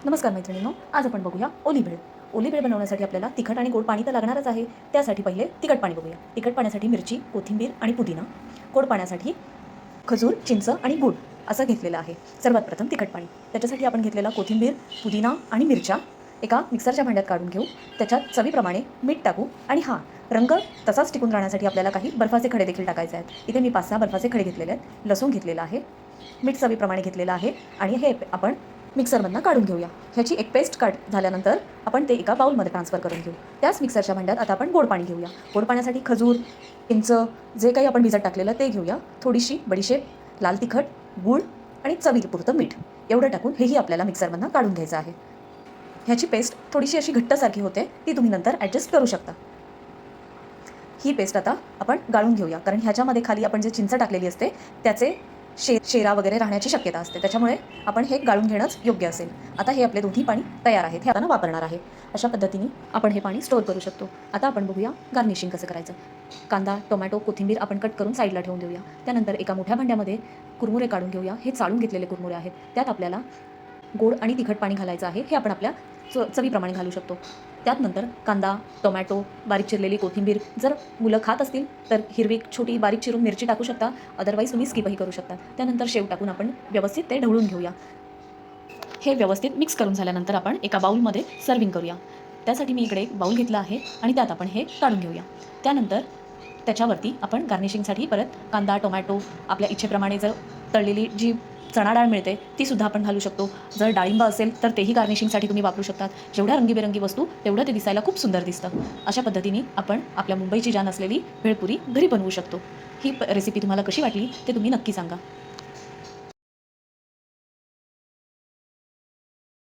नमस्कार मैत्रिणींनो, आज आपण बघूया ओली भेळ. ओली भेळ बनवण्यासाठी आपल्याला तिखट आणि गोड पाणी तर लागणारच आहे. त्यासाठी पहिले तिखट पाणी बघूया. तिखट पाण्यासाठी मिरची, कोथिंबीर आणि पुदिना. गोड पाण्यासाठी खजूर, चिंच आणि गूळ असं घेतलेलं आहे. सर्वात प्रथम तिखट पाणी. त्याच्यासाठी आपण घेतलेला कोथिंबीर, पुदिना आणि मिरच्या एका मिक्सरच्या भांड्यात काढून घेऊ. त्याच्यात चवीप्रमाणे मीठ टाकू आणि रंग तसाच टिकून राहण्यासाठी आपल्याला काही बर्फाचे खडे देखील टाकायचे आहेत. इथे मी 5-6 बर्फाचे खडे घेतलेले आहेत. लसूण घेतलेला आहे, मीठ चवीप्रमाणे घेतलेलं आहे आणि हे आपण मिक्सरमधनं काढून घेऊया. ह्याची एक पेस्ट झाल्यानंतर आपण ते एका बाउलमध्ये ट्रान्सफर करून घेऊ. त्याच मिक्सरच्या भांड्यात आता आपण गोड पाणी घेऊया. गोड पाण्यासाठी खजूर, चिंच जे काही आपण भिजत टाकलेलं ते घेऊया. थोडीशी बडीशेप, लाल तिखट, गूळ आणि चवीपुरतं मीठ एवढं टाकून हेही आपल्याला मिक्सरमधनं काढून घ्यायचं आहे. ह्याची पेस्ट थोडीशी अशी घट्टसारखी होते, ती तुम्ही नंतर ॲडजस्ट करू शकता. ही पेस्ट आता आपण गाळून घेऊया, कारण ह्याच्यामध्ये खाली आपण जे चिंच टाकलेली असते त्याचे शेरा वगैरे राहण्याची शक्यता असते. त्याच्यामुळे आपण हे गाळून घेणंच योग्य असेल. आता हे आपले दोन्ही पाणी तयार आहेत, हे आता वापरणार आहे. अशा पद्धतीने आपण हे पाणी स्टोअर करू शकतो. आता आपण बघूया गार्निशिंग कसं करायचं. कांदा, टोमॅटो, कोथिंबीर आपण कट करून साईडला ठेवून देऊया. त्यानंतर एका मोठ्या भांड्यामध्ये कुरमुरे काढून घेऊया. हे चाळून घेतलेले कुरमुरे आहेत. त्यात आपल्याला गोड आणि तिखट पाणी घालायचं आहे. हे आपण आपल्या चवीप्रमाणे घालू शकतो. त्यात नंतर कांदा, टोमॅटो, बारीक चिरलेली कोथिंबीर, जर मुलं खात असतील तर हिरवी छोटी बारीक चिरून मिरची टाकू शकता, अदरवाईज तुम्ही स्किपही करू शकता. त्यानंतर शेव टाकून आपण व्यवस्थित ते ढवळून घेऊया. हे व्यवस्थित मिक्स करून झाल्यानंतर आपण एका बाउलमध्ये सर्विंग करूया. त्यासाठी मी इकडे एक बाउल घेतला आहे आणि त्यात आपण हे काढून घेऊया. त्यानंतर त्याच्यावरती आपण गार्निशिंगसाठी परत कांदा, टोमॅटो, आपल्या इच्छेप्रमाणे जर तळलेली जी चणा डाळ मिळते तीसुद्धा आपण घालू शकतो. जर डाळिंब असेल तर तेही गार्निशिंगसाठी तुम्ही वापरू शकतात. जेवढ्या रंगीबेरंगी वस्तू तेवढं ते दिसायला खूप सुंदर दिसतं. अशा पद्धतीने आपण आपल्या मुंबईची जान असलेली भेळपुरी घरी बनवू शकतो. ही रेसिपी तुम्हाला कशी वाटली ते तुम्ही नक्की सांगा.